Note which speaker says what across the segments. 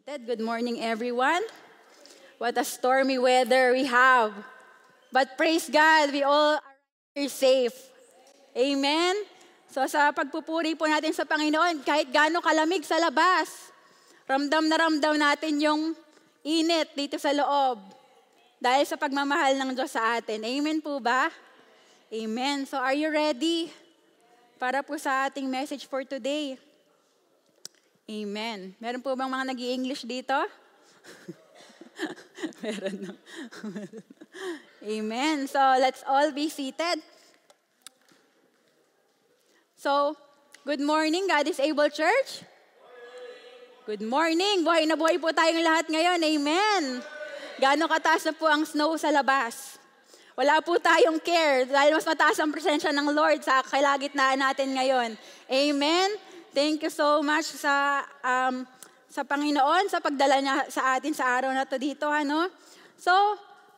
Speaker 1: Seated. Good morning, everyone. What a stormy weather we have. But praise God, we all are safe. Amen? So sa pagpupuri po natin sa Panginoon, kahit gaano kalamig sa labas, ramdam na ramdam natin yung init dito sa loob. Dahil sa pagmamahal ng Diyos sa atin. Amen po ba? Amen. So are you ready para po sa ating message for today? Amen. Meron po bang mga nag-i-English dito? Meron na. Amen. So let's all be seated. So, good morning, God is Able Church. Good morning. Buhay na buhay po tayong lahat ngayon. Amen. Gaano kataas na po ang snow sa labas? Wala po tayong care dahil mas mataas ang presensya ng Lord sa kalagitnaan natin ngayon. Amen. Thank you so much sa Panginoon sa pagdala niya sa atin sa araw na to dito. So,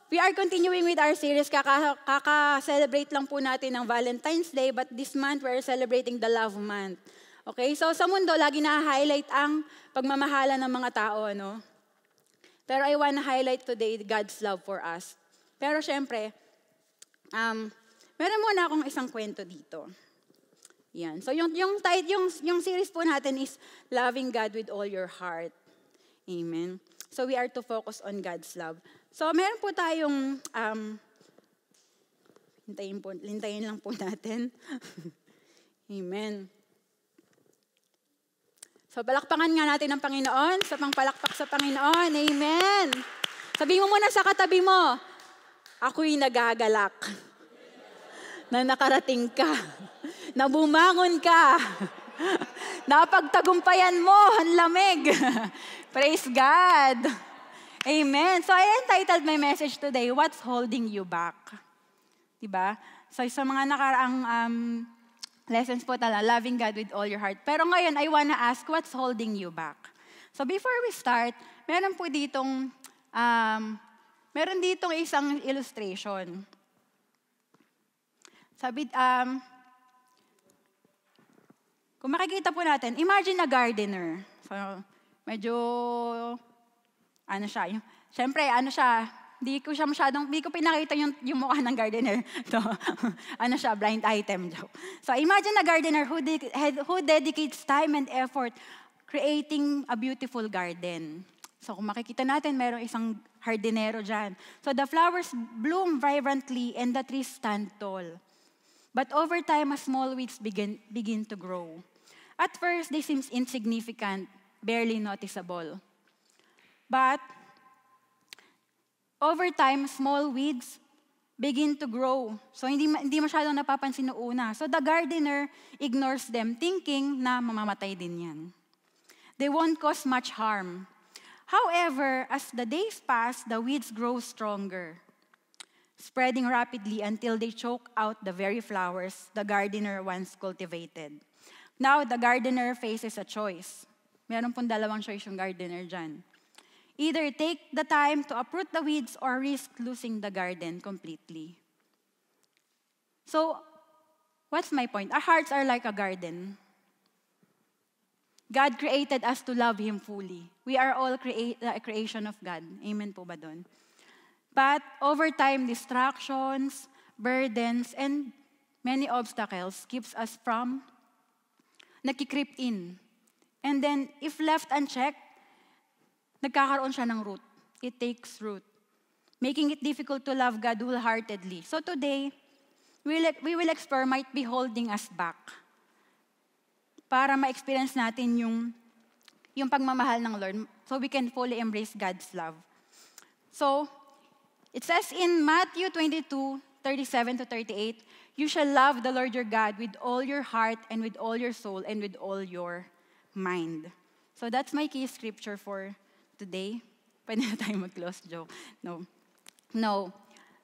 Speaker 1: we are continuing with our series. Kaka-celebrate lang po natin ng Valentine's Day, but this month we are celebrating the Love Month. Okay? So, sa mundo, lagi na-highlight ang pagmamahala ng mga tao. Pero I want to highlight today God's love for us. Pero syempre, meron muna akong isang kwento dito. Yan. So yung series po natin is Loving God with All Your Heart. Amen. So we are to focus on God's love. So meron po tayong, hintayin lang po natin. Amen. So palakpakan nga natin ang Panginoon, sa pangpalakpak sa Panginoon. Amen. Sabihin mo muna sa katabi mo, ako'y nagagalak na nakarating ka. Na bumangon ka. Napagtagumpayan mo, ang lamig. Praise God. Amen. So I entitled my message today, What's Holding You Back? Diba? So sa mga nakaraang lessons po talaga, loving God with all your heart. Pero ngayon, I wanna ask, what's holding you back? So before we start, meron ditong isang illustration. Sabi, kung makikita po natin, imagine a gardener. So, medyo, syempre, hindi ko pinakita yung mukha ng gardener. So, blind item. So, imagine a gardener who dedicates time and effort creating a beautiful garden. So, kung makikita natin, mayroong isang hardinero dyan. So, the flowers bloom vibrantly and the trees stand tall. But over time, small weeds begin to grow. At first, they seem insignificant, barely noticeable. But over time, small weeds begin to grow. So hindi masyadong napapansin noong una. So the gardener ignores them, thinking na mamamatay din yan. They won't cause much harm. However, as the days pass, the weeds grow stronger, spreading rapidly until they choke out the very flowers the gardener once cultivated. Now, the gardener faces a choice. Meron pong dalawang choice yung gardener dyan. Either take the time to uproot the weeds or risk losing the garden completely. So, what's my point? Our hearts are like a garden. God created us to love Him fully. We are all a creation of God. Amen po ba doon? But over time, distractions, burdens, and many obstacles keeps us from nakikreep in. And then, if left unchecked, nagkakaroon siya ng root. It takes root, making it difficult to love God wholeheartedly. So today, we will explore might be holding us back para ma-experience natin yung pagmamahal ng Lord so we can fully embrace God's love. So, it says in Matthew 22:37-38, you shall love the Lord your God with all your heart and with all your soul and with all your mind. So that's my key scripture for today. Pwede na tayo mag-close, joke. No.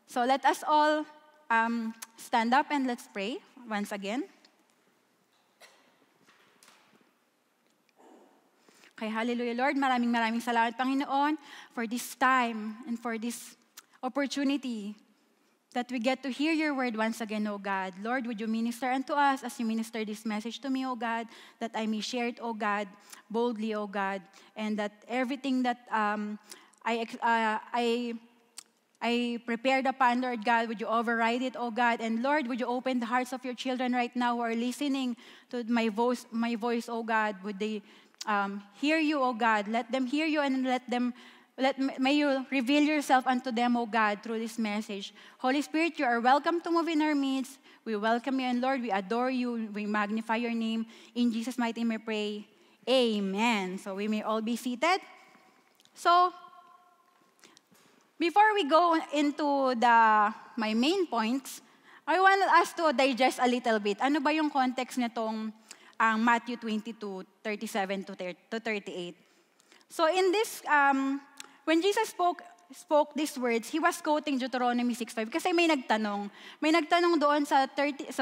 Speaker 1: So let us all stand up and let's pray once again. Okay, hallelujah, Lord. Maraming salamat, Panginoon, for this time and for this opportunity that we get to hear your word once again, O God. Lord, would you minister unto us as you minister this message to me, O God, that I may share it, O God, boldly, O God, and that everything that I prepared upon, Lord God, would you override it, O God, and Lord, would you open the hearts of your children right now who are listening to my voice, O God, would they hear you, O God, let them hear you and may you reveal yourself unto them, O God, through this message. Holy Spirit, you are welcome to move in our midst. We welcome you, and Lord, we adore you. We magnify your name. In Jesus' mighty name we pray. Amen. So we may all be seated. So, before we go into my main points, I want us to digest a little bit. Ano ba yung context nitong Matthew 22, 37 to 38? So in this, when Jesus spoke these words, he was quoting Deuteronomy 6:5 kasi may nagtanong doon sa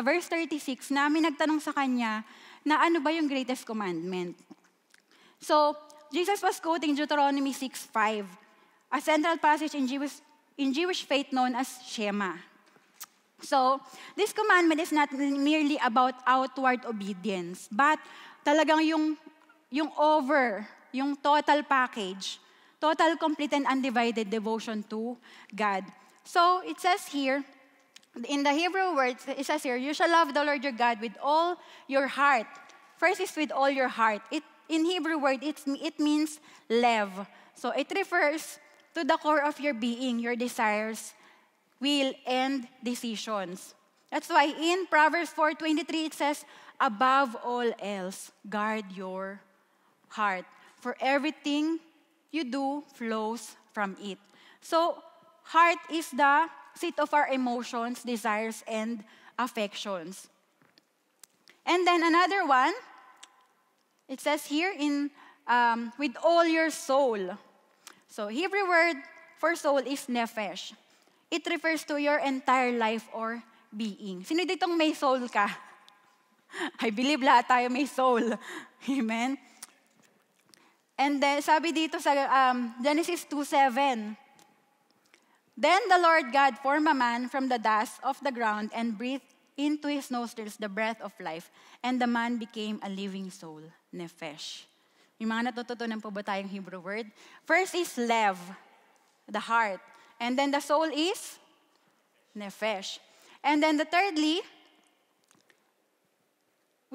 Speaker 1: verse 36 na may nagtanong sa kanya na ano ba yung greatest commandment. So Jesus was quoting Deuteronomy 6:5, a central passage in Jewish faith known as Shema. So this commandment is not merely about outward obedience, but talagang yung total package, total, complete, and undivided devotion to God. So, it says here, in the Hebrew words, it says here, you shall love the Lord your God with all your heart. First is with all your heart. In Hebrew word, it means lev. So, it refers to the core of your being, your desires, will, and decisions. That's why in Proverbs 4:23, it says, above all else, guard your heart. For everything you do flows from it. So, heart is the seat of our emotions, desires, and affections. And then another one, it says here with all your soul. So, Hebrew word for soul is nephesh. It refers to your entire life or being. Sino ditong may soul ka? I believe lahat tayo may soul. Amen? And then, sabi dito sa Genesis 2:7, then the Lord God formed a man from the dust of the ground and breathed into his nostrils the breath of life, and the man became a living soul, nephesh. May mga natututunan po ba tayong Hebrew word? First is lev, the heart. And then the soul is nephesh. And then thirdly,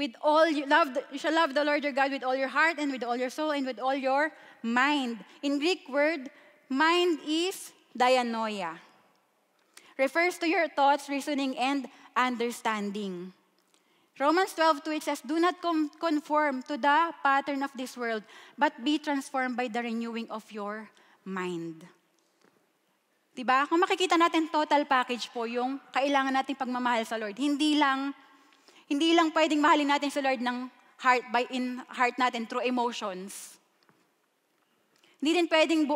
Speaker 1: you shall love the Lord your God with all your heart and with all your soul and with all your mind. In Greek word, mind is dianoia. Refers to your thoughts, reasoning, and understanding. Romans 12:2, it says, do not conform to the pattern of this world, but be transformed by the renewing of your mind. Diba? Kung makikita natin total package po yung kailangan nating pagmamahal sa Lord. Hindi lang pwedeng mahalin natin sa Lord ng heart natin through emotions. Hindi din pwedeng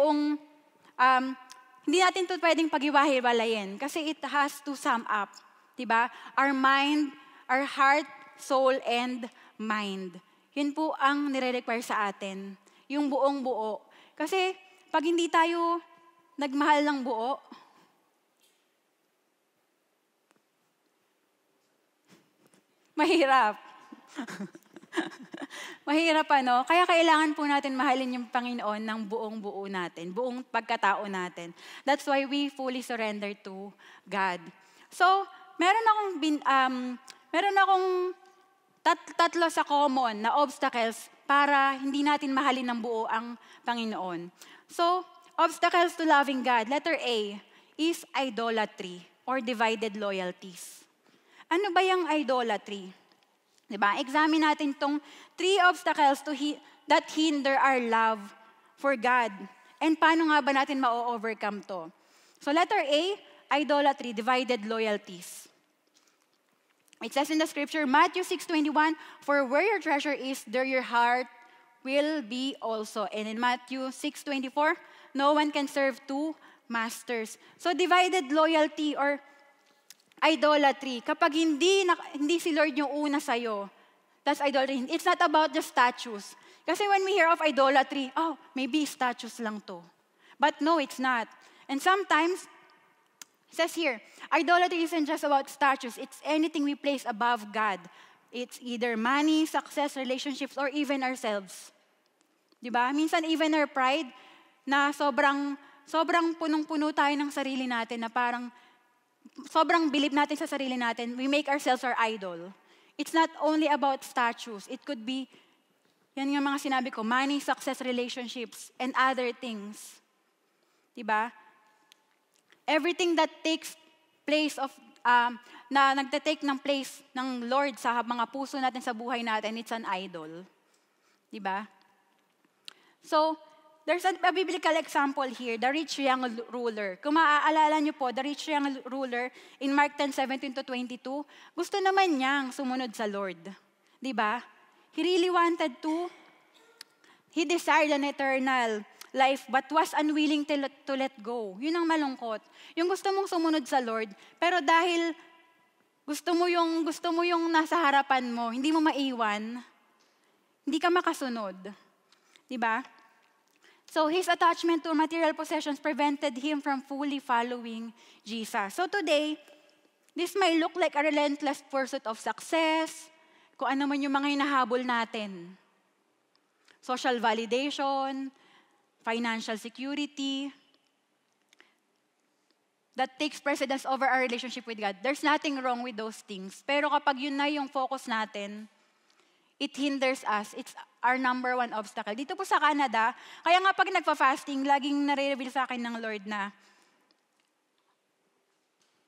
Speaker 1: hindi natin ito pwedeng paghiwa-hiwalayin kasi it has to sum up. Diba? Our mind, our heart, soul, and mind. Yun po ang nire-require sa atin. Yung buong buo. Kasi pag hindi tayo nagmahal ng buo, mahirap. Mahirap ano? Kaya kailangan po natin mahalin yung Panginoon ng buong buo natin, buong pagkatao natin. That's why we fully surrender to God. So, meron akong tatlo sa common na obstacles para hindi natin mahalin ng buo ang Panginoon. So, obstacles to loving God. Letter A is idolatry or divided loyalties. Ano ba yung idolatry? Diba? Examine natin itong 3 obstacles that hinder our love for God. And paano nga ba natin ma-overcome to? So letter A, idolatry, divided loyalties. It says in the scripture, Matthew 6:21, for where your treasure is, there your heart will be also. And in Matthew 6:24, no one can serve 2 masters. So divided loyalty or idolatry, kapag hindi si Lord yung una sa'yo, that's idolatry. It's not about just statues. Kasi when we hear of idolatry, maybe statues lang to. But no, it's not. And sometimes, It says here, idolatry isn't just about statues. It's anything we place above God. It's either money, success, relationships, or even ourselves. Diba? Minsan even our pride, na sobrang punong-puno tayo ng sarili natin, na parang sobrang believe natin sa sarili natin, we make ourselves our idol. It's not only about statues. It could be, yan yung mga sinabi ko, money, success, relationships, and other things. Diba? Everything that takes place of, na nagtatake ng place ng Lord sa mga puso natin, sa buhay natin, it's an idol. Diba? So, there's a biblical example here, the rich young ruler. Kung maaalala niyo po, the rich young ruler in Mark 10:17-22, gusto naman niyang sumunod sa Lord. Diba? He really wanted to, he desired an eternal life but was unwilling to let go. Yun ang malungkot. Yung gusto mong sumunod sa Lord, pero dahil gusto mo yung nasa harapan mo, hindi mo maiwan, hindi ka makasunod. Diba? So his attachment to material possessions prevented him from fully following Jesus. So today, this may look like a relentless pursuit of success, kung ano man yung mga hinahabol natin. Social validation, financial security, that takes precedence over our relationship with God. There's nothing wrong with those things. Pero kapag yun na yung focus natin, it hinders us. It's our number one obstacle. Dito po sa Canada, kaya nga pag nagpa-fasting, laging nare-reveal sa akin ng Lord na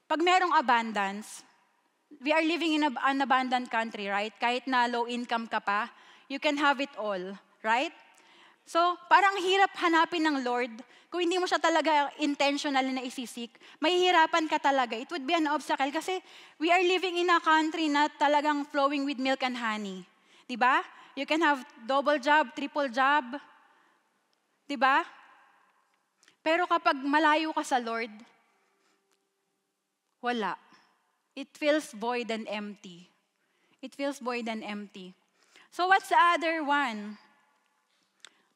Speaker 1: pag merong abundance, we are living in an abundant country, right? Kahit na low income ka pa, you can have it all, right? So, parang hirap hanapin ng Lord. Kung hindi mo siya talaga intentional na isisik, mahihirapan ka talaga. It would be an obstacle kasi we are living in a country na talagang flowing with milk and honey. Diba? You can have double job, triple job. Diba? Pero kapag malayo ka sa Lord, wala. It feels void and empty. It feels void and empty. So what's the other one?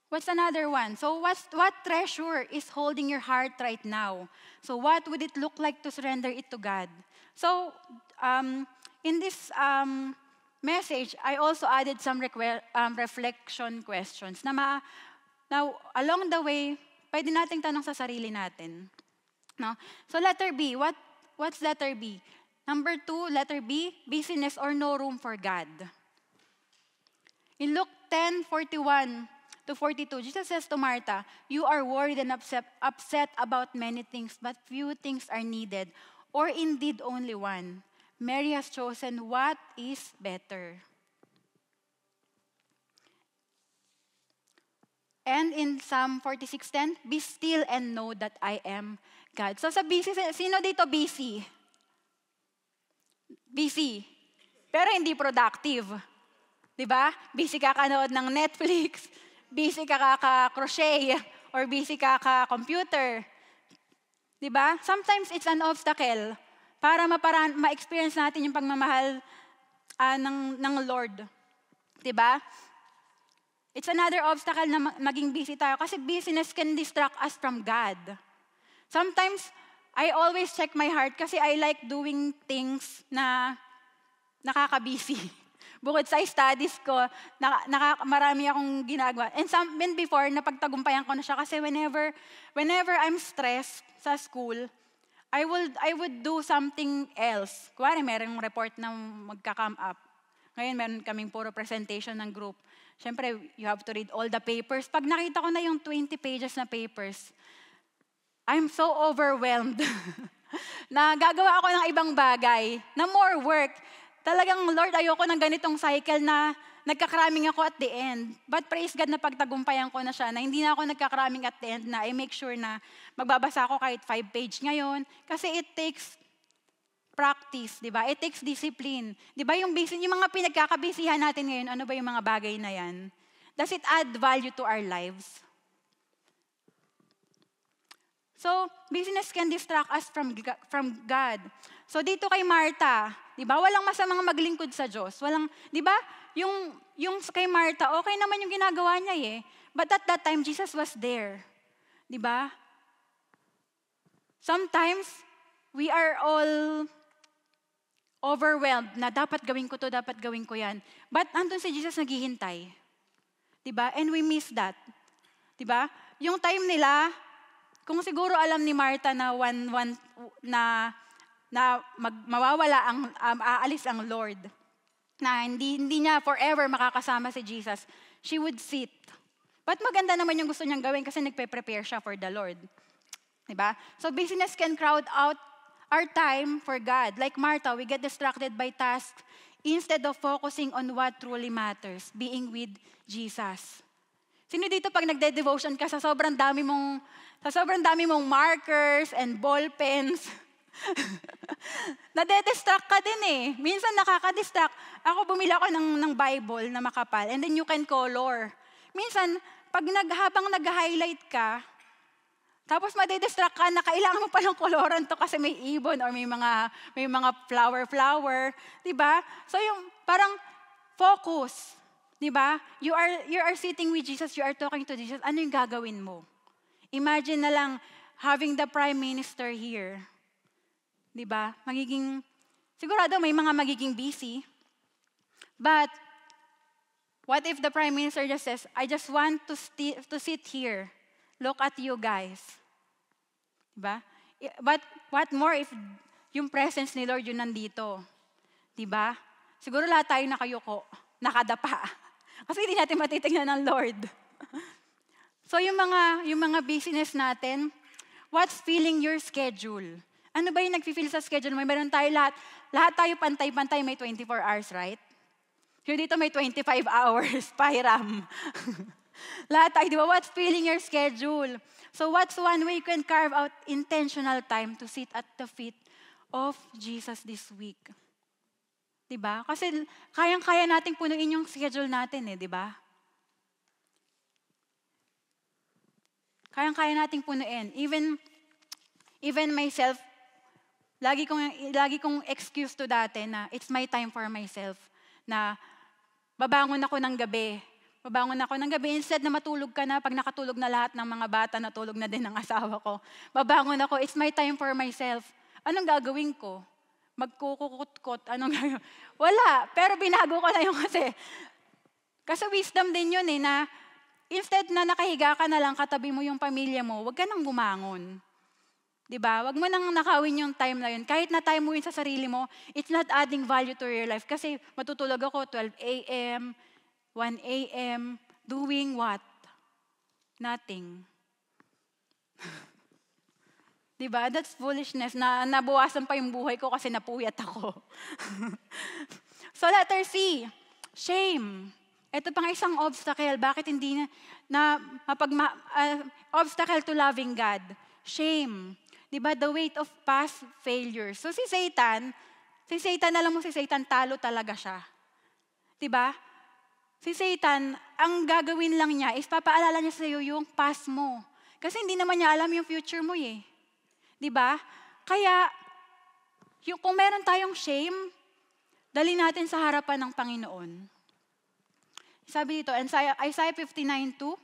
Speaker 1: What's another one? So what treasure is holding your heart right now? So what would it look like to surrender it to God? So in this message, I also added some reflection questions. Now, along the way, pwede nating tanong sa sarili natin. No? So letter B, what's letter B? Number 2, letter B, busyness or no room for God. In Luke 10:41-42, Jesus says to Martha, "You are worried and upset about many things, but few things are needed, or indeed only one. Mary has chosen what is better." And in Psalm 46:10, "Be still and know that I am God." So sa busy, sino dito busy? Busy. Pero hindi productive. Diba? Busy ka kanood ng Netflix, busy ka kaka-crochet, or busy ka ka-computer. Diba? Sometimes it's an obstacle para ma-experience natin yung pagmamahal ng Lord. Diba? It's another obstacle na maging busy tayo kasi busyness can distract us from God. Sometimes, I always check my heart kasi I like doing things na nakaka-busy. Bukod sa studies ko, marami akong ginagawa. And before, napagtagumpayan ko na siya kasi whenever I'm stressed sa school, I would do something else. Kuwari, merong report na magka-come up. Ngayon, meron kaming puro presentation ng group. Siyempre, you have to read all the papers. Pag nakita ko na yung 20 pages na papers, I'm so overwhelmed na gagawa ako ng ibang bagay, na more work. Talagang, Lord, ayoko ng ganitong cycle na nagkakraming ako at the end. But praise God na pagtagumpayan ko na siya, na hindi na ako nagkakraming at the end, na I make sure na magbabasa ako kahit 5 page ngayon. Kasi it takes practice, di ba? It takes discipline. Di ba yung mga pinagkakabisihan natin ngayon, ano ba yung mga bagay na yan? Does it add value to our lives? So, busyness can distract us from God. So, dito kay Martha, di ba? Walang masamang maglingkod sa Diyos. Di ba? Yung kay Martha, okay naman yung ginagawa niya eh. But at that time, Jesus was there. Di ba? Sometimes, we are all overwhelmed na dapat gawin ko to, dapat gawin ko yan. But andun si Jesus naghihintay. Diba? And we miss that. Diba? Yung time nila, kung siguro alam ni Martha na mawawala aalis ang Lord, na hindi niya forever makakasama si Jesus, she would sit. But maganda naman yung gusto niyang gawin kasi nagpe-prepare siya for the Lord. Diba? So busyness can crowd out our time for God. Like Martha, we get distracted by tasks instead of focusing on what truly matters, being with Jesus. Sino dito pag nagde-devotion ka sa sobrang dami mong markers and ball pens, nade-distract ka din eh. Minsan nakaka-distract. Ako bumili ako ng Bible na makapal and then you can color. Minsan, habang nag-highlight ka, tapos madidistract ka na kailangan mo pa ng koloran to kasi may ibon or may mga flower, 'di ba? So yung parang focus, 'di ba? You are sitting with Jesus, you are talking to Jesus. Ano yung gagawin mo? Imagine na lang having the Prime Minister here. 'Di ba? Sigurado may mga magiging busy. But what if the Prime Minister just says, I just want to sit here. Look at you guys. Diba? But what more if yung presence ni Lord yun nandito? Diba? Siguro lahat tayo nakayuko, nakadapa. Kasi hindi natin matitignan ng Lord. So yung mga business natin, what's filling your schedule? Ano ba yung nag-feel sa schedule mo? Meron tayo lahat tayo pantay-pantay, may 24 hours, right? Yung dito may 25 hours, Pyram. Lahat tayo, di ba? What's filling your schedule? So what's one way you can carve out intentional time to sit at the feet of Jesus this week? Di ba? Kasi kayang-kaya nating punuin yung schedule natin di ba? Kayang-kaya nating punuin. Even myself, lagi kong excuse to dati na it's my time for myself. Na babangon ako ng gabi. Instead na matulog ka na, pag nakatulog na lahat ng mga bata, natulog na din ng asawa ko. Babangon ako, it's my time for myself. Anong gagawin ko? Magkukukot-kot, anong gagawin? Wala, pero binago ko na yung kasi wisdom din yun na instead na nakahiga ka na lang, katabi mo yung pamilya mo, wag ka nang bumangon. Diba? Wag mo nang nakawin yung time na yun. Kahit na time mo yun sa sarili mo, it's not adding value to your life. Kasi matutulog ako 12 a.m., 1 a.m., doing what? Nothing. Diba? That's foolishness. Nabawasan pa yung buhay ko kasi napuyat ako. So letter C, shame. Ito pang isang obstacle. Bakit hindi obstacle to loving God? Shame. Diba? The weight of past failures. So si Satan, alam mo si Satan, talo talaga siya. Diba? Si Satan, ang gagawin lang niya is papaalala niya sa iyo yung past mo. Kasi hindi naman niya alam yung future mo Diba? Kaya, kung meron tayong shame, dali natin sa harapan ng Panginoon. Sabi dito, Isaiah 59:2,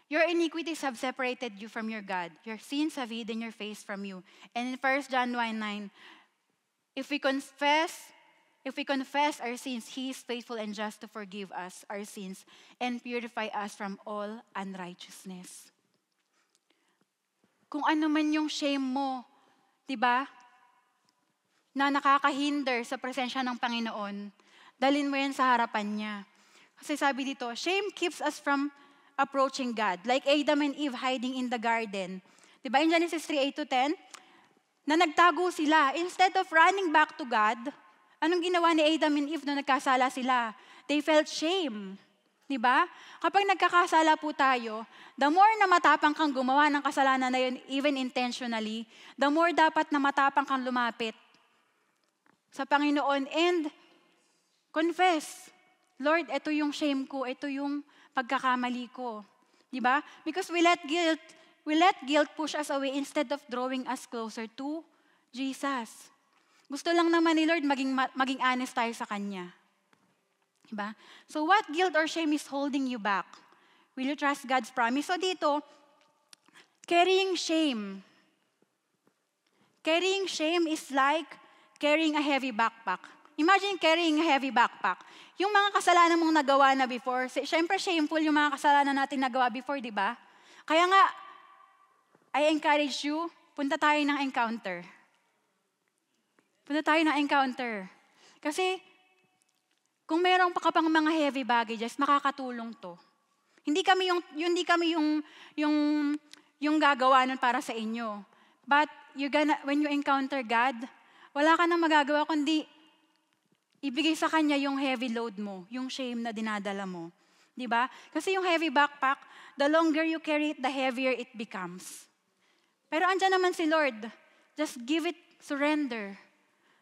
Speaker 1: your iniquities have separated you from your God. Your sins have hidden your face from you. And in 1 John 1:9, if we confess our sins, He is faithful and just to forgive us our sins and purify us from all unrighteousness. Kung ano man yung shame mo, diba? Na nakakahinder sa presensya ng Panginoon, dalhin mo yan sa harapan niya. Kasi sabi dito, shame keeps us from approaching God. Like Adam and Eve hiding in the garden. Diba in Genesis 3:8-10, na nagtago sila. Instead of running back to God, anong ginawa ni Adam and Eve nung nagkasala sila? They felt shame. Diba? Kapag nagkakasala po tayo, the more na matapang kang gumawa ng kasalanan na yun, even intentionally, the more dapat na matapang kang lumapit sa Panginoon and confess, Lord, ito yung shame ko, ito yung pagkakamali ko. Diba? Because we let guilt push us away instead of drawing us closer to Jesus. Gusto lang naman ni Lord maging honest tayo sa Kanya. Diba? So what guilt or shame is holding you back? Will you trust God's promise? So dito, carrying shame carrying shame is like carrying a heavy backpack. Imagine carrying a heavy backpack. Yung mga kasalanan mong nagawa na before, syempre shameful yung mga kasalanan natin nagawa before, di ba? Kaya nga, I encourage you, punta tayo ng encounter. Punta tayo ng encounter. Kasi, kung meron pa ka pang mga heavy baggages, makakatulong to. Hindi kami yung gagawa nun para sa inyo. But when you encounter God, wala ka nang magagawa kundi ibigay sa Kanya yung heavy load mo, yung shame na dinadala mo. Diba? Kasi yung heavy backpack, the longer you carry it, the heavier it becomes. Pero andyan naman si Lord. Just give it, surrender.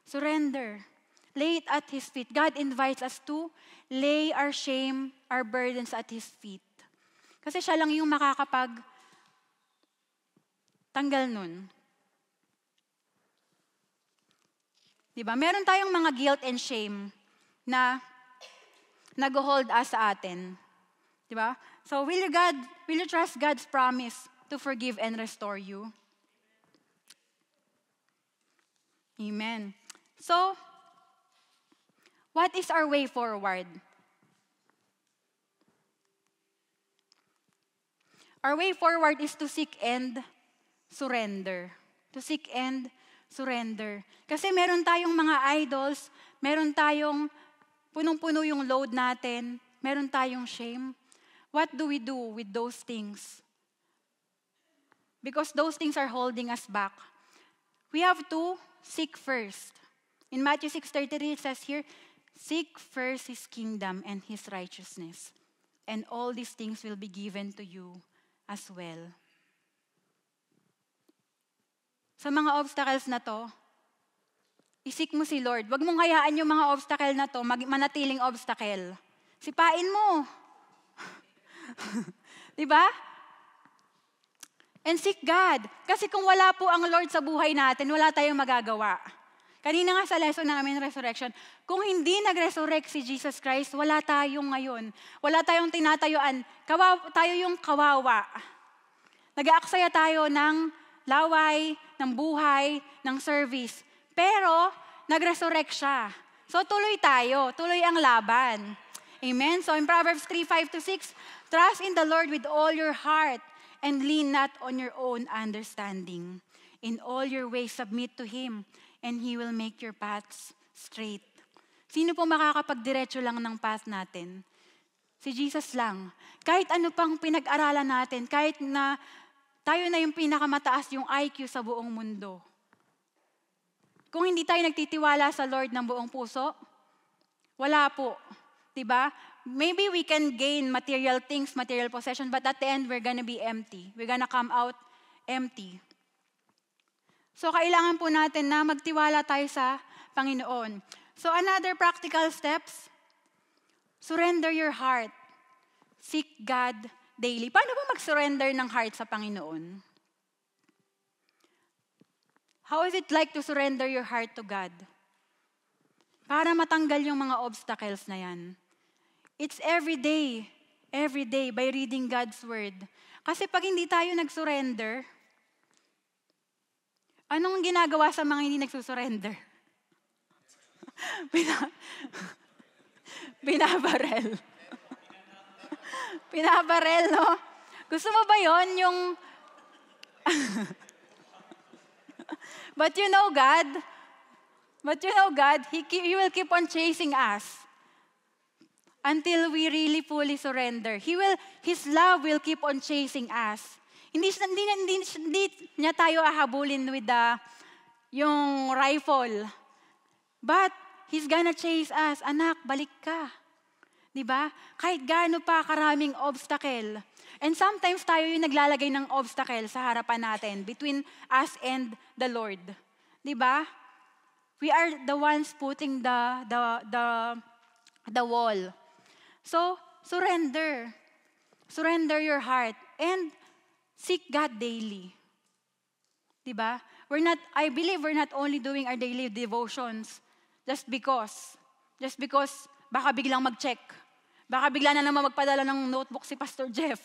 Speaker 1: Surrender. Lay it at His feet. God invites us to lay our shame, our burdens at His feet. Kasi siya lang yung makakapag-tanggal nun. Diba? Meron tayong mga guilt and shame na nag-hold us sa atin. Diba? So will you trust God's promise to forgive and restore you? Amen. So, what is our way forward? Our way forward is to seek and surrender. To seek and surrender. Kasi meron tayong mga idols, meron tayong punong-puno yung load natin, meron tayong shame. What do we do with those things? Because those things are holding us back. We have to seek first. In Matthew 6:33 it says here, seek first His kingdom and His righteousness, and all these things will be given to you as well. Sa mga obstacles na to, isik mo si Lord. Huwag mong hayaan yung mga obstacle na to manatiling obstacle. Sipain mo. Diba? And seek God. Kasi kung wala po ang Lord sa buhay natin, wala tayong magagawa. Kanina nga sa lesson namin, resurrection, kung hindi nag-resurrect si Jesus Christ, wala tayong ngayon. Wala tayong tinatayuan. Tayo yung kawawa. Nag-aaksaya tayo ng laway, ng buhay, ng service. Pero, nag-resurrect siya. So, tuloy tayo. Tuloy ang laban. Amen? So, in Proverbs 3:5-6, trust in the Lord with all your heart and lean not on your own understanding. In all your ways, submit to Him, and He will make your paths straight. Sino po makakapagdiretso lang ng path natin? Si Jesus lang. Kahit ano pang pinag-aralan natin, kahit na tayo na yung pinakamataas yung IQ sa buong mundo. Kung hindi tayo nagtitiwala sa Lord ng buong puso, wala po. Diba? Maybe we can gain material things, material possession, but at the end, we're gonna be empty. We're gonna come out empty. So, kailangan po natin na magtiwala tayo sa Panginoon. So, another practical steps, surrender your heart. Seek God daily. Paano ba mag-surrender ng heart sa Panginoon? How is it like to surrender your heart to God? Para matanggal yung mga obstacles na yan. It's every day by reading God's Word. Kasi pag hindi tayo nag-surrender, anong ginagawa sa mga hindi nagsusurrender? Binabarel. Binabarel, no? Gusto mo ba yon yung... But you know God, He will keep on chasing us until we really fully surrender. His love will keep on chasing us. Hindi niya tayo ahabulin with yung rifle. But, He's gonna chase us. Anak, balik ka. Diba? Kahit gaano pa karaming obstacle. And sometimes tayo yung naglalagay ng obstacle sa harapan natin between us and the Lord. Diba? We are the ones putting the wall. So, surrender. Surrender your heart. And seek God daily. Diba? I believe we're not only doing our daily devotions just because baka biglang mag-check. Baka bigla na naman magpadala ng notebook si Pastor Jeff.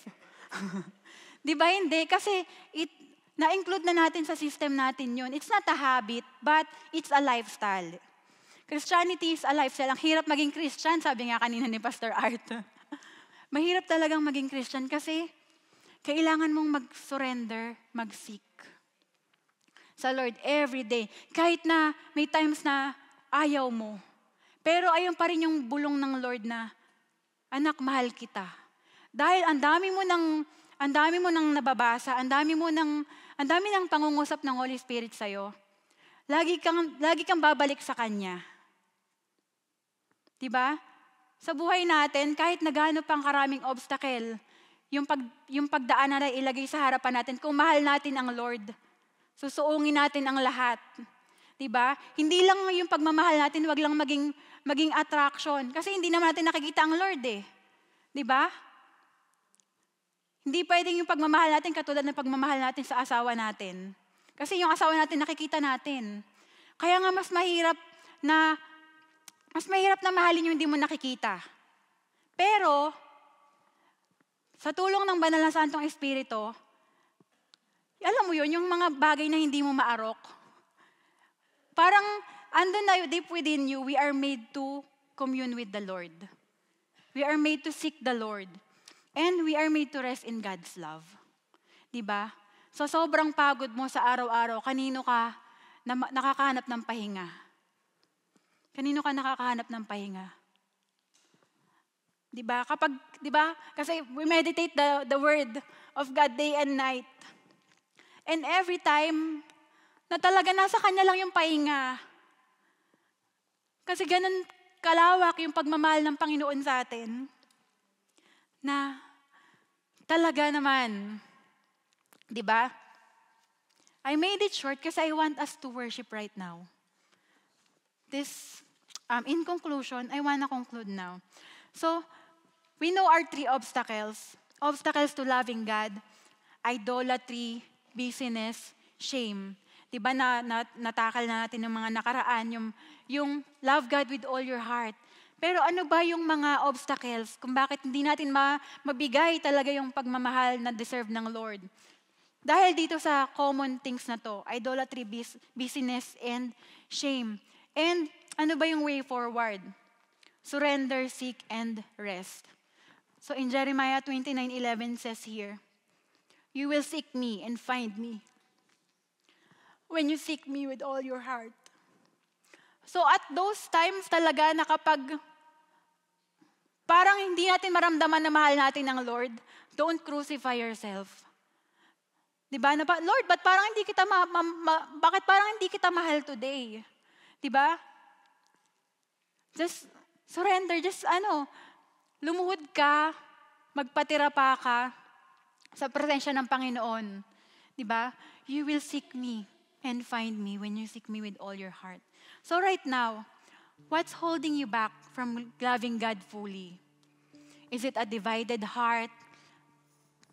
Speaker 1: Diba hindi? Kasi Na-include na natin sa system natin yun. It's not a habit, but it's a lifestyle. Christianity is a lifestyle. Ang hirap maging Christian, sabi nga kanina ni Pastor Art. Mahirap talagang maging Christian kasi kailangan mong mag-surrender, mag-seek sa Lord every day. Kahit na may times na ayaw mo. Pero ayun pa rin yung bulong ng Lord na, anak, mahal kita. Dahil ang dami mo nang nababasa, ang dami ng pangungusap ng Holy Spirit sa'yo. Lagi kang babalik sa Kanya. Diba? Sa buhay natin, kahit na gaano pang karaming obstacle, yung pagdaanan na ilagay sa harapan natin, kung mahal natin ang Lord, susuungin natin ang lahat. Diba? Hindi lang yung pagmamahal natin, wag lang maging attraction. Kasi hindi naman natin nakikita ang Lord eh. Diba? Hindi pwedeng yung pagmamahal natin katulad ng pagmamahal natin sa asawa natin. Kasi yung asawa natin nakikita natin. Kaya nga mas mahirap na mahalin yung hindi mo nakikita. Pero, sa tulong ng Banal na Santong Espiritu, alam mo yun, yung mga bagay na hindi mo maarok, parang andun na deep within you, we are made to commune with the Lord. We are made to seek the Lord. And we are made to rest in God's love. Diba? So sobrang pagod mo sa araw-araw, kanino ka nakakahanap ng pahinga? Kanino ka nakakahanap ng pahinga? Diba? Kasi we meditate the word of God day and night. And every time, na talaga nasa Kanya lang yung pahinga. Kasi ganun kalawak yung pagmamahal ng Panginoon sa atin. Na talaga naman, di ba? I made it short kasi I want us to worship right now. In conclusion, I want to conclude now. So, we know our 3 obstacles. Obstacles to loving God, idolatry, busyness, shame. Diba natakal na natin ng mga nakaraan, yung love God with all your heart. Pero ano ba yung mga obstacles kung bakit hindi natin mabigay talaga yung pagmamahal na deserve ng Lord? Dahil dito sa common things na to, idolatry, busyness, and shame. And ano ba yung way forward? Surrender, seek, and rest. So in Jeremiah 29:11 says here, you will seek me and find me when you seek me with all your heart. So at those times talaga na kapag parang hindi natin maramdaman na mahal natin ang Lord, don't crucify yourself. Diba? Lord, bakit parang hindi kita mahal today? Diba? Just surrender, lumuhod ka, magpatira pa ka sa presensya ng Panginoon. Diba? You will seek me and find me when you seek me with all your heart. So right now, what's holding you back from loving God fully? Is it a divided heart,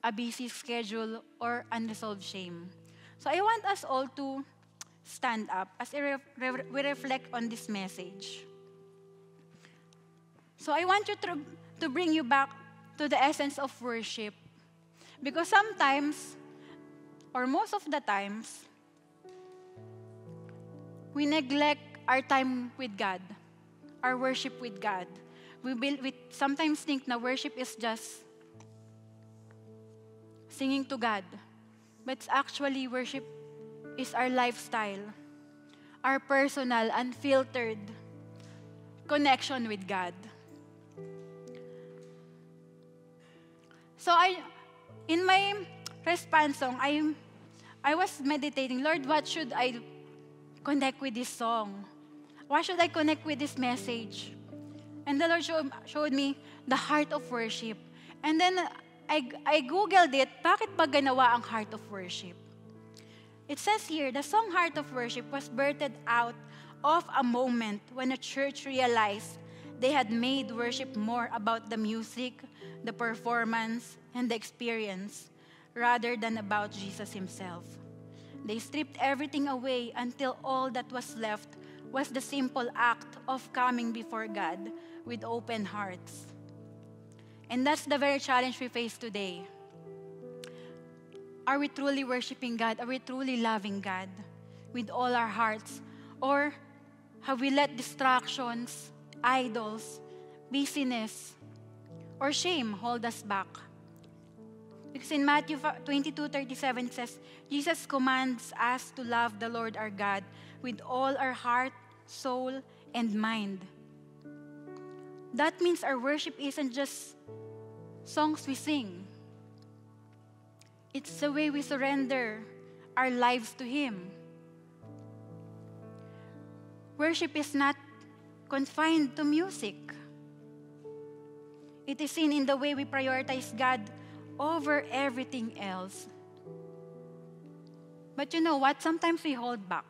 Speaker 1: a busy schedule, or unresolved shame? So I want us all to stand up as we reflect on this message. So I want you to bring you back to the essence of worship. Because sometimes, or most of the times, we neglect our time with God, our worship with God. We sometimes think na worship is just singing to God. But actually, worship is our lifestyle, our personal, unfiltered connection with God. So in my response song, I was meditating, Lord, what should I connect with this song? Why should I connect with this message? And the Lord showed me the heart of worship. And then I Googled it, bakit ba ganawa ang heart of worship? It says here, the song Heart of Worship was birthed out of a moment when a church realized they had made worship more about the music, the performance, and the experience, rather than about Jesus Himself. They stripped everything away until all that was left was the simple act of coming before God with open hearts. And that's the very challenge we face today. Are we truly worshiping God? Are we truly loving God with all our hearts? Or have we let distractions, idols, busyness, or shame hold us back? Because in Matthew 22:37 it says, Jesus commands us to love the Lord our God with all our heart, soul, and mind. That means our worship isn't just songs we sing. It's the way we surrender our lives to Him. Worship is not confined to music. It is seen in the way we prioritize God over everything else. But you know what? Sometimes we hold back.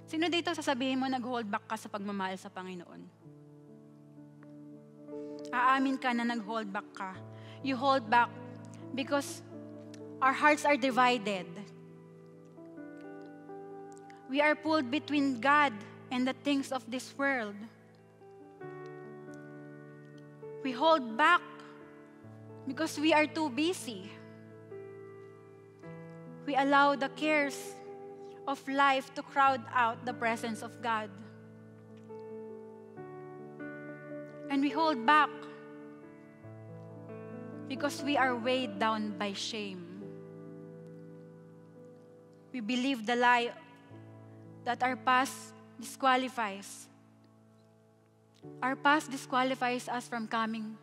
Speaker 1: Sino dito sasabihin mo nag-hold back ka sa pagmamahal sa Panginoon? Aamin ka na nag-hold back ka. You hold back because our hearts are divided. We are pulled between God and the things of this world. We hold back because we are too busy. We allow the cares of life to crowd out the presence of God. And we hold back because we are weighed down by shame. We believe the lie that our past disqualifies. Our past disqualifies us from coming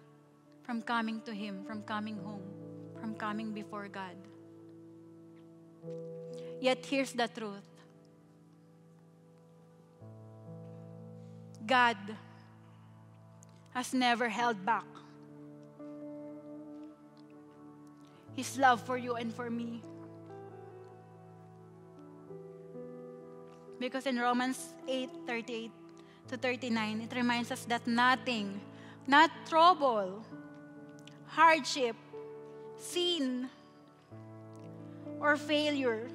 Speaker 1: to Him, from coming home, from coming before God. Yet here's the truth. God has never held back His love for you and for me. Because in Romans 8:38-39, it reminds us that nothing, not trouble, hardship, sin, or failure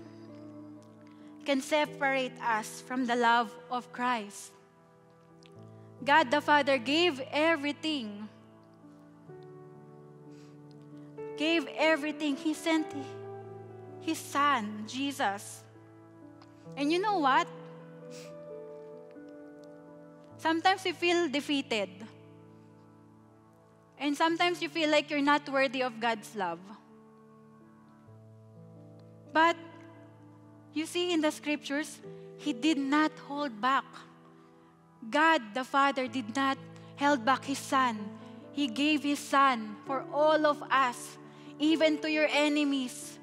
Speaker 1: can separate us from the love of Christ. God the Father gave everything. He sent His Son, Jesus. And you know what? Sometimes you feel defeated. And sometimes you feel like you're not worthy of God's love. But you see in the scriptures, He did not hold back. God the Father did not hold back His Son. He gave His Son for all of us, even to your enemies,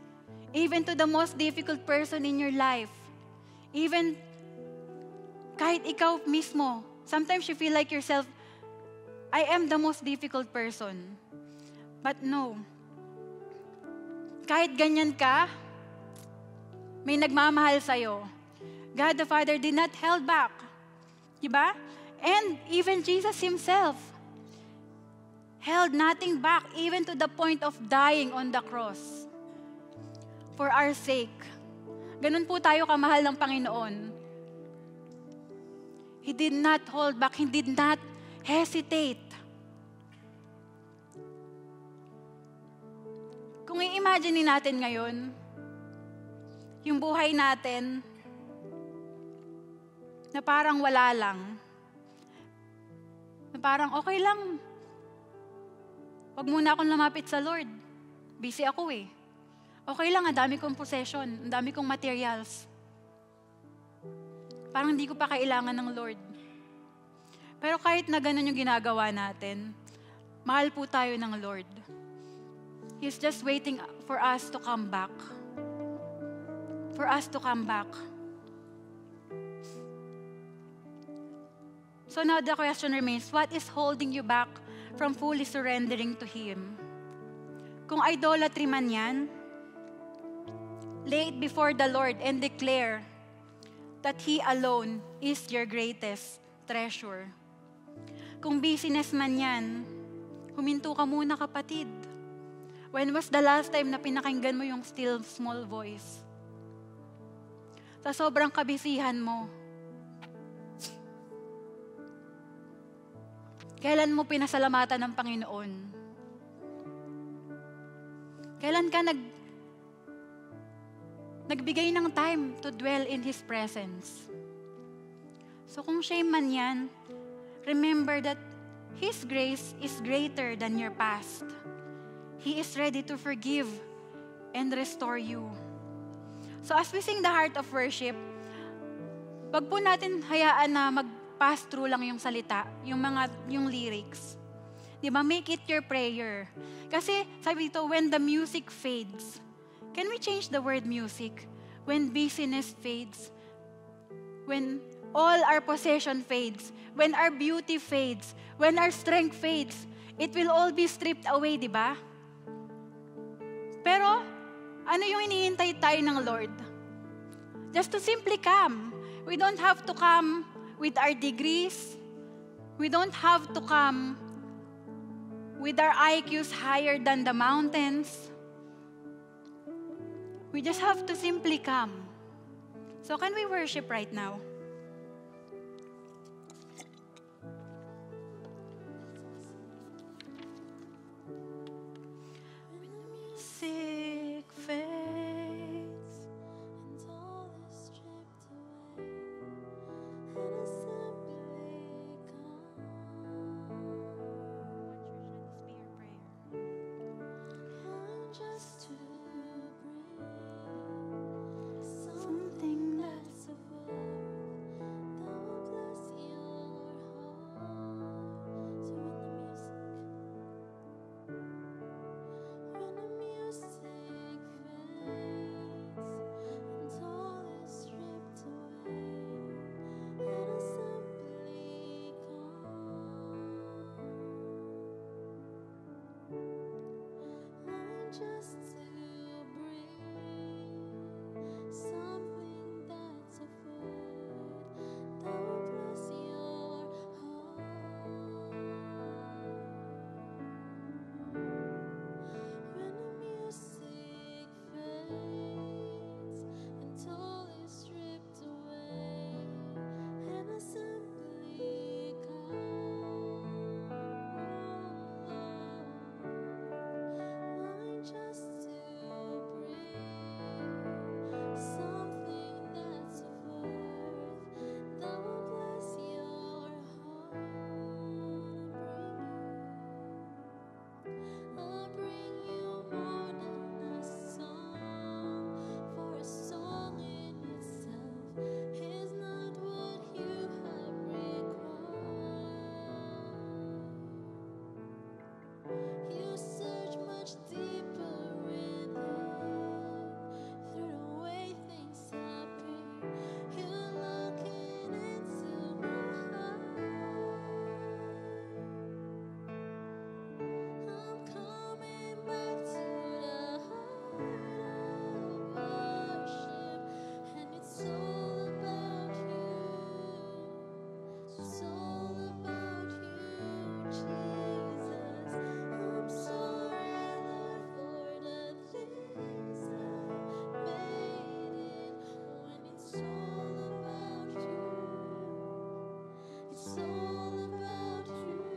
Speaker 1: even to the most difficult person in your life, even kahit ikaw mismo. Sometimes you feel like yourself, I am the most difficult person. But no. Kahit ganyan ka, may nagmamahal sa'yo. God the Father did not hold back. Diba? And even Jesus Himself held nothing back, even to the point of dying on the cross for our sake. Ganun po tayo kamahal ng Panginoon. He did not hold back. He did not hesitate. Kung i-imagine natin ngayon, yung buhay natin, na parang wala lang. Na parang okay lang. Wag muna akong lumapit sa Lord. Busy ako eh. Okay lang, ang dami kong possession, ang dami kong materials. Parang hindi ko pa kailangan ng Lord. Pero kahit na ganun yung ginagawa natin, mahal po tayo ng Lord. He's just waiting for us to come back. For us to come back. So now the question remains, what is holding you back from fully surrendering to Him? Kung idolatry man yan, lay it before the Lord and declare that He alone is your greatest treasure. Kung business man yan, huminto ka muna kapatid. When was the last time na pinakinggan mo yung still small voice? Sa sobrang kabisihan mo, kailan mo pinasalamatan ng Panginoon? Kailan ka nagbigay ng time to dwell in His presence. So kung shame man yan, remember that His grace is greater than your past. He is ready to forgive and restore you. So as we sing the heart of worship, wag po natin hayaan na mag-pass through lang yung salita, yung lyrics. Diba? Make it your prayer. Kasi sabi dito, when the music fades, can we change the word music? When busyness fades, when all our possession fades, when our beauty fades, when our strength fades, it will all be stripped away, di ba? Pero, ano yung iniintay tayo ng Lord? Just to simply come. We don't have to come with our degrees. We don't have to come with our IQs higher than the mountains. We just have to simply come. So can we worship right now? Sick fades and all is stripped away, and I simply come. Just to bring something that's of worth that will bless your heart. So when the music fades and all is stripped away, and I simply come, just to bring something that's of worth that will bless your heart. When the music fades and all is stripped away, and I simply come, just to bring something that's of worth that will bless your heart. I'll bring you more than a song, for a song in itself is not what you have required. You search much deeper within, through the way things appear. You're looking into my heart. I'm coming back to the heart of worship, and it's all about you. It's all about you, Jesus. I'm sorry, Lord, for the things I made it, when it's all about you. It's all about you,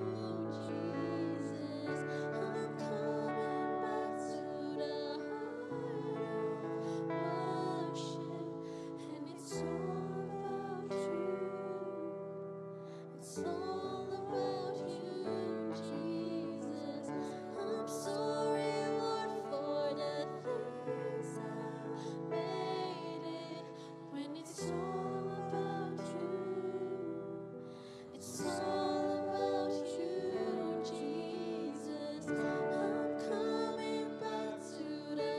Speaker 1: Jesus. I'm coming back to the heart of worship, and it's all about you. It's all about you, Jesus. I'm sorry, Lord, for the things I made it, when it's all about you. It's all about you, Jesus. I'm coming back to the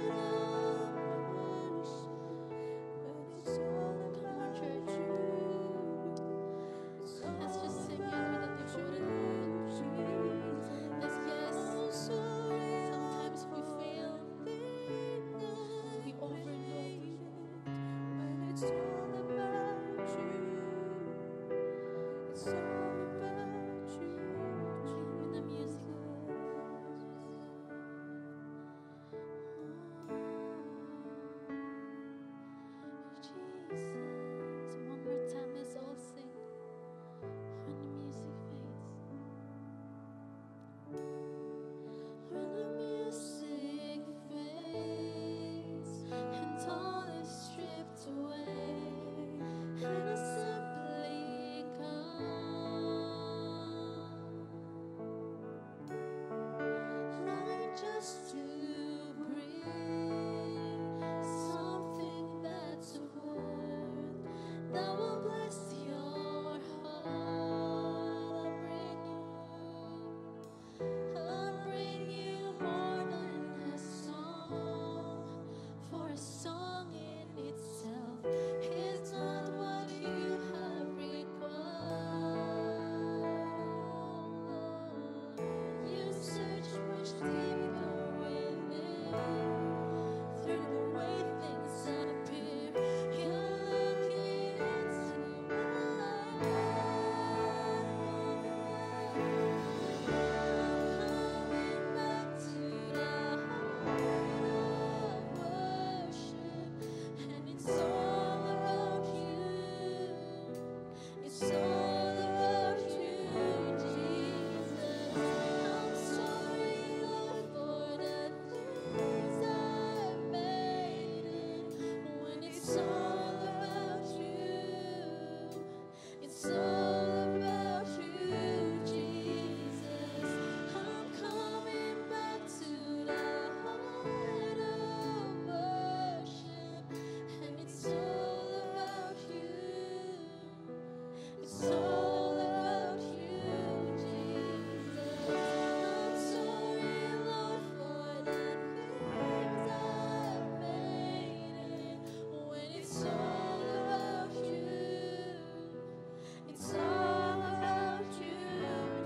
Speaker 1: heart of worship, when it's all about church. Let's just sing it with a devoted heart. Let's sometimes we fail, we overlook, but it's all about you. It's all about you. When the music Jesus, one more time, let's all sing. When the music fades, when the music fades,
Speaker 2: just to bring something that's worth that will bless your heart. I'll bring you more than a song, for a song in itself is not what you have required. You search much deeper within, through the way things appear. You're looking into my heart. Coming back to the heart of worship, and it's all about you. It's all about you, Jesus. I'm sorry, Lord, for the things I've made it. When it's all about you, it's all about you, Jesus. I'm coming back to the heart of worship, and it's all about you. It's all about you, Jesus. I'm sorry, Lord, for the things I've made it. When it's all about you, it's all about you,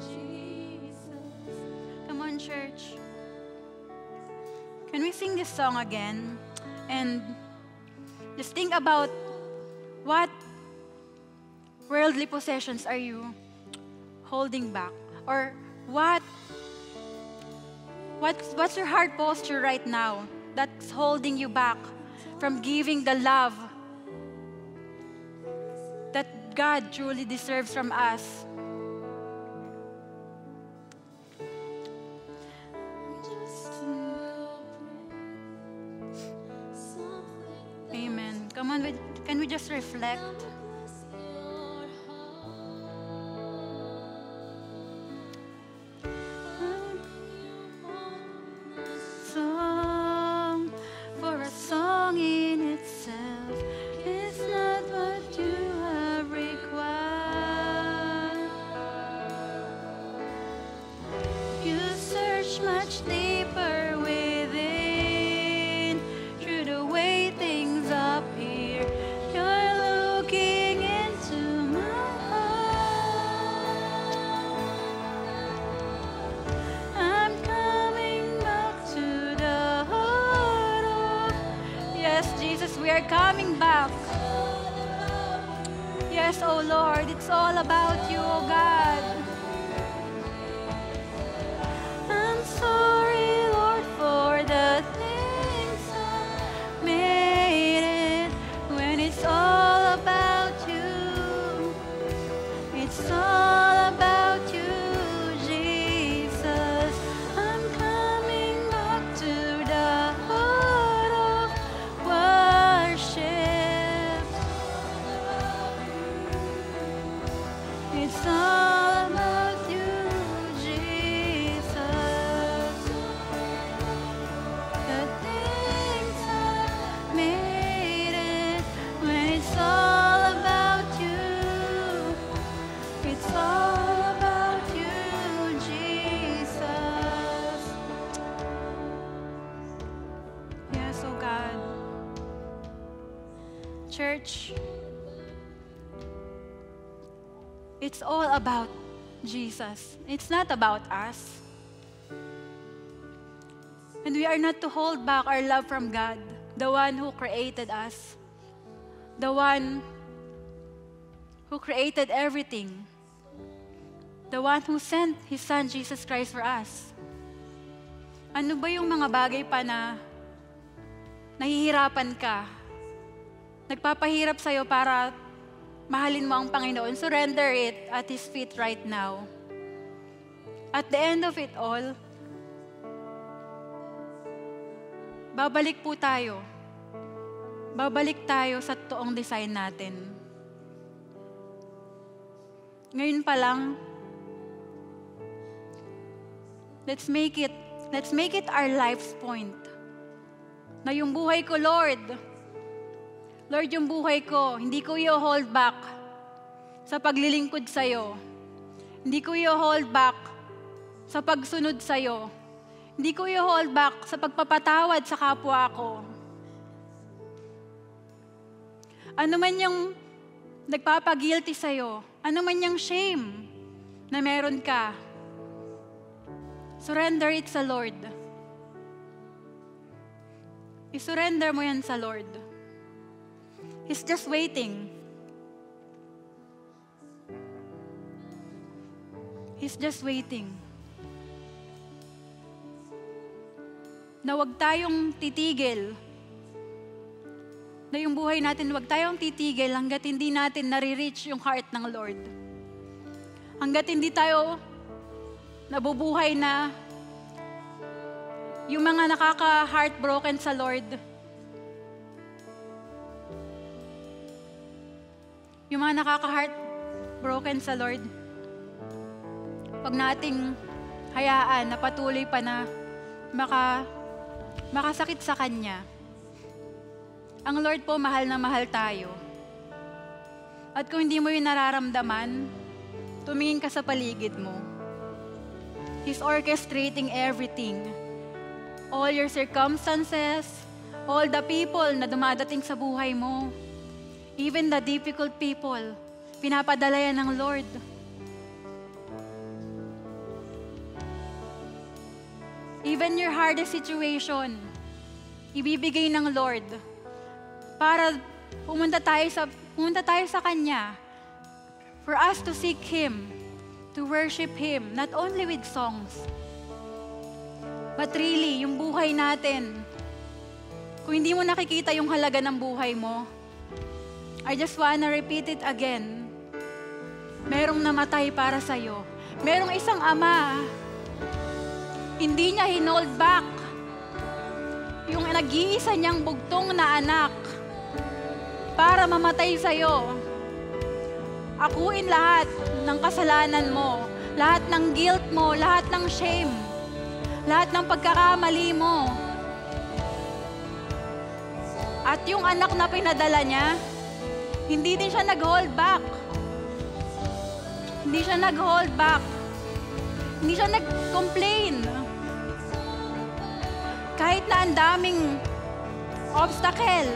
Speaker 2: Jesus.
Speaker 1: Come on, church. Can we sing this song again? And just think about what worldly possessions are you holding back? Or what's your heart posture right now that's holding you back from giving the love that God truly deserves from us?
Speaker 2: Just to bring something that
Speaker 1: Amen. Come on, can we just reflect?
Speaker 2: will bless your heart.
Speaker 1: Song for a song in itself is not what you have required. You search much deeper within, through the way things appear. You're looking into my heart. I'm coming back to the heart of. Yes, Jesus, we are coming back. Yes, oh Lord, it's all about you, oh God. I'm sorry, Lord, for the things I made it. When it's all about you, it's all about you, Jesus. I'm coming back to the heart of worship. It's all about you, Jesus. The things I made it. When it's all about you, it's all about you, Jesus. Yes, oh God. Church, it's all about Jesus. It's not about us. And we are not to hold back our love from God, the one who created us, the one who created everything, the one who sent His Son, Jesus Christ, for us. Ano ba yung mga bagay pa na nahihirapan ka, nagpapahirap sa'yo para mahalin mo ang Panginoon? Surrender it at His feet right now. At the end of it all, babalik po tayo. Babalik tayo sa toong design natin. Ngayon pa lang, let's make it Let's make it our life's point. Na yung buhay ko, Lord, yung buhay ko, hindi ko i-hold back sa paglilingkod sa'yo. Hindi ko i-hold back sa pagsunod sa'yo. Hindi ko i-hold back sa pagpapatawad sa kapwa ko. Ano man yung nagpapagilty sa'yo, ano man yung shame na meron ka, surrender it sa Lord. I-surrender mo yan sa Lord. He's just waiting. He's just waiting. Na huwag tayong titigil. Na yung buhay natin, huwag tayong titigil hanggat hindi natin nare-reach yung heart ng Lord. Hanggat hindi tayo nabubuhay na yung mga nakaka-heartbroken sa Lord. Yung mga nakaka-heartbroken sa Lord. Huwag nating hayaan na patuloy pa na makasakit sa Kanya. Ang Lord po, mahal na mahal tayo. At kung hindi mo yun nararamdaman, tumingin ka sa paligid mo. He's orchestrating everything. All your circumstances, all the people na dumadating sa buhay mo, even the difficult people, pinapadala yan ng Lord. Even your hardest situation, ibibigay ng Lord para pumunta tayo sa Kanya, for us to seek Him, to worship Him, not only with songs, but really, yung buhay natin. Kung hindi mo nakikita yung halaga ng buhay mo, I just wanna repeat it again. Merong namatay para sa'yo. Merong isang ama, hindi niya hinold back yung nag-iisa niyang bugtong na anak para mamatay sa'yo. Akuin lahat ng kasalanan mo, lahat ng guilt mo, lahat ng shame, lahat ng pagkakamali mo. At yung anak na pinadala niya, hindi din siya nag-hold back. Hindi siya nag-hold back. Hindi siya nag-complain. Kahit na ang daming obstacle,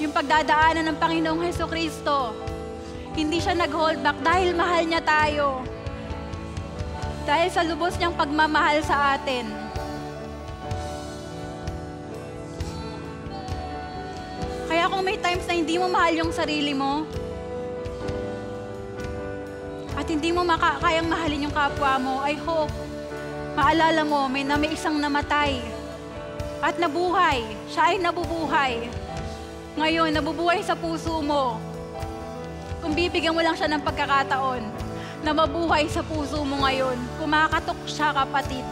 Speaker 1: yung pagdadaanan ng Panginoong Hesukristo, hindi siya nag-hold back dahil mahal niya tayo. Dahil sa lubos niyang pagmamahal sa atin. Kaya kung may times na hindi mo mahal yung sarili mo, at hindi mo kayang mahalin yung kapwa mo, I hope, maalala mo, may isang namatay at nabuhay. Siya ay nabubuhay. Ngayon, nabubuhay sa puso mo. Kung bibigyan mo lang siya ng pagkakataon na mabuhay sa puso mo ngayon, kumakatok siya, kapatid.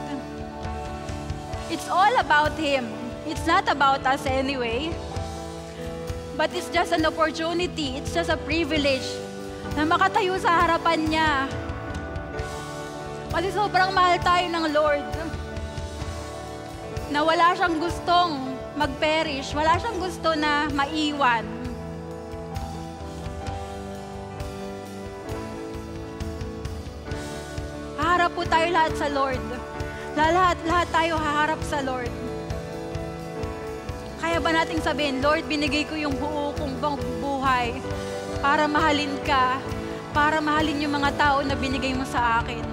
Speaker 1: It's all about Him. It's not about us anyway. But it's just an opportunity. It's just a privilege na makatayo sa harapan niya. Kasi sobrang mahal tayo ng Lord. Na wala siyang gustong mag-perish. Wala siyang gusto na maiwan. Haharap po tayo lahat sa Lord. Lahat tayo haharap sa Lord. Kaya ba nating sabihin, Lord, binigay ko yung buo kong buhay para mahalin ka, para mahalin yung mga tao na binigay mo sa akin.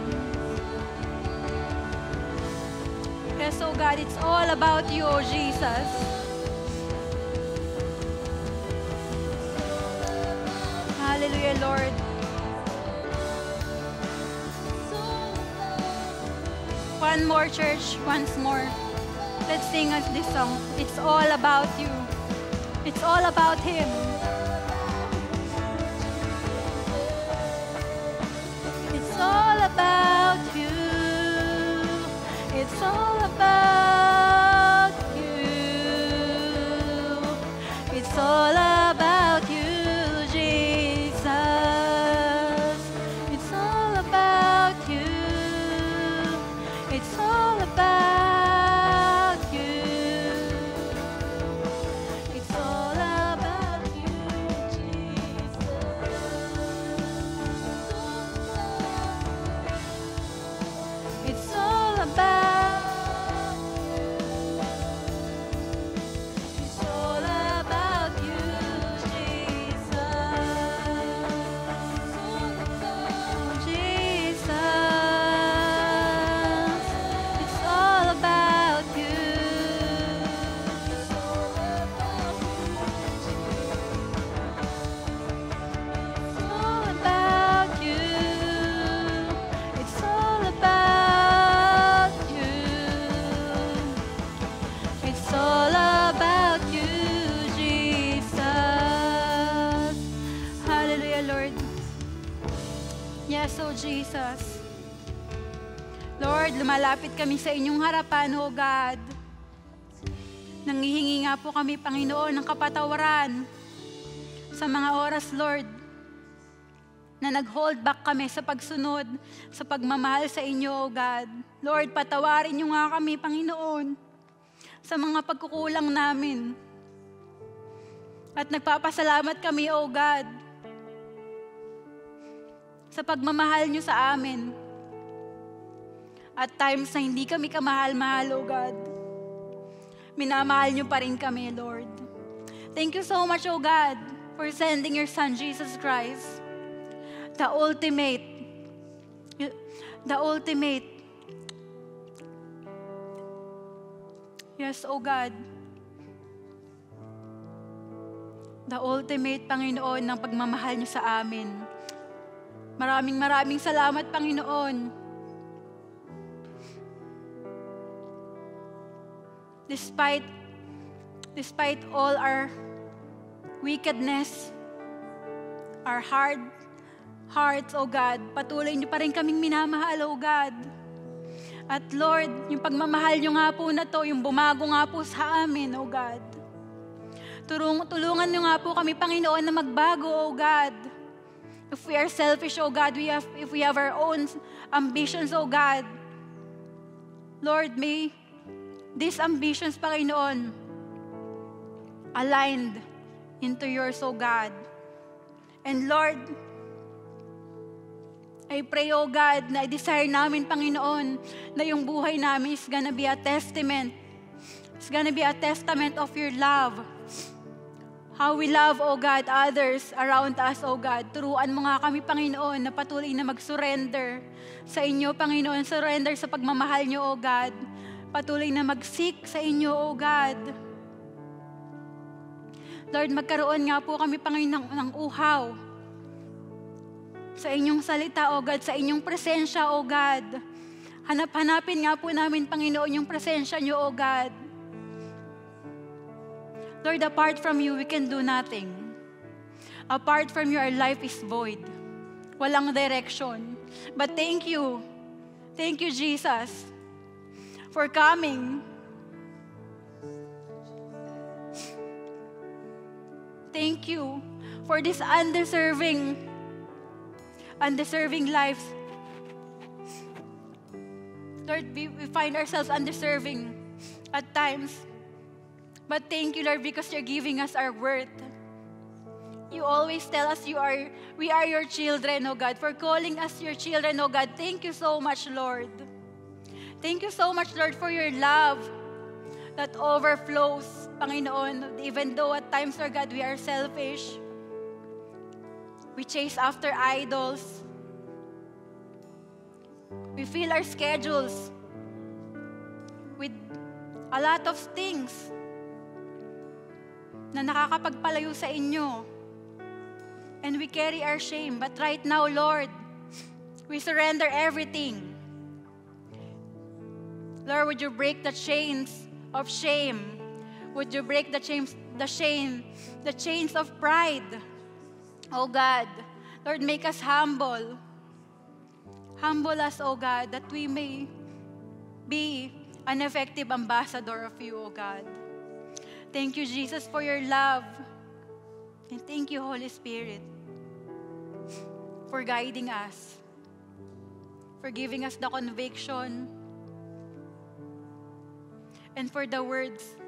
Speaker 1: Yes, so God, it's all about you, oh Jesus. Hallelujah, Lord. One more, church, once more. Let's sing us this song. It's all about you. It's all about Him. It's all about you. It's all about you. It's all about you, Jesus. It's all about you. It's all about Jesus. Lord, lumalapit kami sa inyong harapan, O God. Nangihingi nga po kami, Panginoon, ng kapatawaran sa mga oras, Lord, na nag-hold back kami sa pagsunod, sa pagmamahal sa inyo, O God. Lord, patawarin niyo nga kami, Panginoon, sa mga pagkukulang namin. At nagpapasalamat kami, O God, sa pagmamahal niyo sa amin. At times na hindi kami kamahal-mahal, O God, minamahal niyo pa rin kami, Lord. Thank you so much, O God, for sending your Son, Jesus Christ, the ultimate, yes, O God, the ultimate, Panginoon, ng pagmamahal niyo sa amin. Maraming salamat, Panginoon. Despite all our wickedness, our hard hearts, O God, patuloy niyo pa rin kaming minamahal, O God. At Lord, yung pagmamahal niyo nga po na to, yung bumago nga po sa amin, O God. Tulungan niyo nga po kami, Panginoon, na magbago, O God. If we are selfish, O God, if we have our own ambitions, O God, Lord, may these ambitions, Panginoon, aligned into yours, O God. And Lord, I pray, O God, na i-desire namin, Panginoon, na yung buhay namin is gonna be a testament. It's gonna be a testament of your love. How we love, O God, others around us, O God. Turuan mo nga kami, Panginoon, na patuloy na mag-surrender sa inyo, Panginoon. Surrender sa pagmamahal niyo, O God. Patuloy na mag-seek sa inyo, O God. Lord, magkaroon nga po kami, Panginoon, ng uhaw sa inyong salita, O God, sa inyong presensya, O God. Hanapin nga po namin, Panginoon, yung presensya niyo, O God. Lord, apart from you, we can do nothing. Apart from you, our life is void. Walang direction. But thank you, Jesus, for coming. Thank you for this undeserving lives. Lord, we find ourselves undeserving at times. But thank you, Lord, because you're giving us our worth. You always tell us we are your children, O God, for calling us your children, O God. Thank you so much, Lord. Thank you so much, Lord, for your love that overflows, Panginoon. Even though at times, Lord God, we are selfish. We chase after idols. We fill our schedules with a lot of things na nakakapagpalayo sa inyo. And we carry our shame. But right now, Lord, we surrender everything. Lord, would you break the chains of shame? Would you break the chains of pride? Oh God, Lord, make us humble. Humble us, oh God, that we may be an effective ambassador of you, oh God. Thank you, Jesus, for your love. And thank you, Holy Spirit, for guiding us, for giving us the conviction, and for the words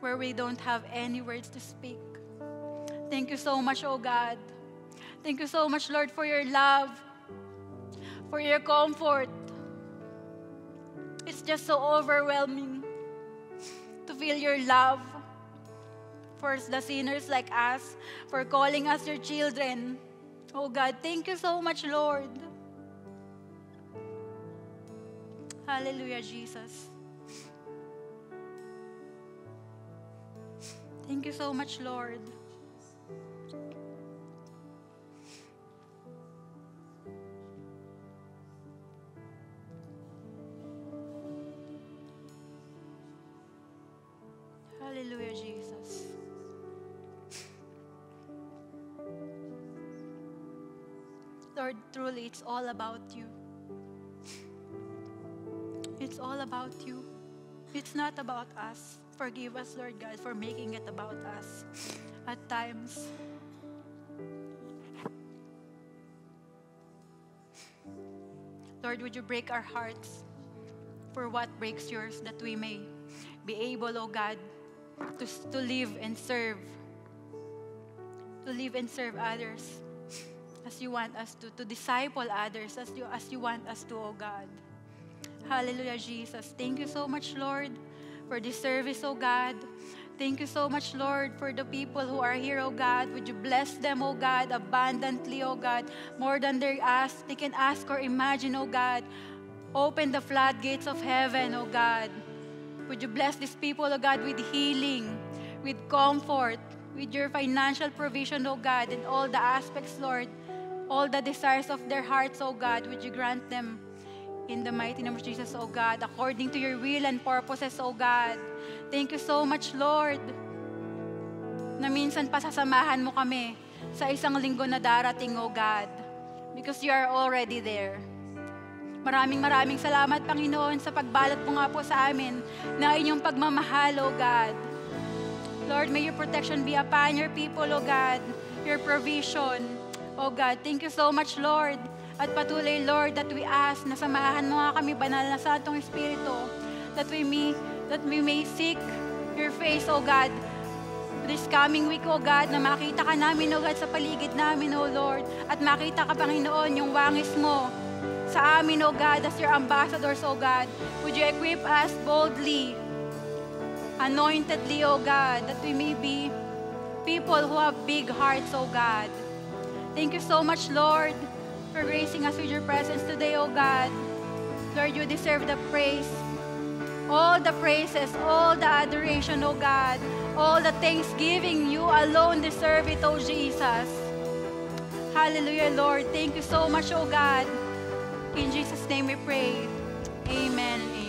Speaker 1: where we don't have any words to speak. Thank you so much, oh God. Thank you so much, Lord, for your love, for your comfort. It's just so overwhelming to feel your love for the sinners like us, for calling us your children. Oh God, thank you so much, Lord. Hallelujah, Jesus. Thank you so much, Lord. Hallelujah, Jesus. Lord, truly, it's all about you. It's all about you. It's not about us. Forgive us, Lord God, for making it about us at times. Lord, would you break our hearts for what breaks yours, that we may be able, oh God, to live and serve. To live and serve others as you want us to disciple others as you want us to, oh God. Hallelujah, Jesus. Thank you so much, Lord, for this service, oh God. Thank you so much, Lord, for the people who are here, oh God. Would you bless them, oh God, abundantly, oh God, more than they can ask or imagine, oh God. Open the floodgates of heaven, oh God. Would you bless these people, oh God, with healing, with comfort, with your financial provision, oh God, and all the aspects, Lord, all the desires of their hearts, oh God, would you grant them in the mighty name of Jesus, oh God, according to your will and purposes, oh God. Thank you so much, Lord, na minsan pasasamahan mo kami sa isang linggo na darating, oh God, because you are already there. Maraming salamat, Panginoon, sa pagbalot mo nga po sa amin na inyong pagmamahal, oh God. Lord, may your protection be upon your people, oh God, your provision, oh God. Thank you so much, Lord. At patuloy, Lord, that we ask na samahan mo nga kami, banal na Santong Espiritu, that we may seek your face, oh God, this coming week, oh God, na makita ka namin, oh God, sa paligid namin, oh Lord, at makita ka, Panginoon, yung wangis mo sa amin, oh God, as your ambassadors, oh God. Would you equip us boldly, anointedly, oh God, that we may be people who have big hearts, oh God. Thank you so much, Lord, for gracing us with your presence today, oh God. Lord, you deserve the praise, all the praises, all the adoration, oh God, all the thanksgiving. You alone deserve it, oh Jesus. Hallelujah, Lord. Thank you so much, oh God. In Jesus' name we pray. Amen.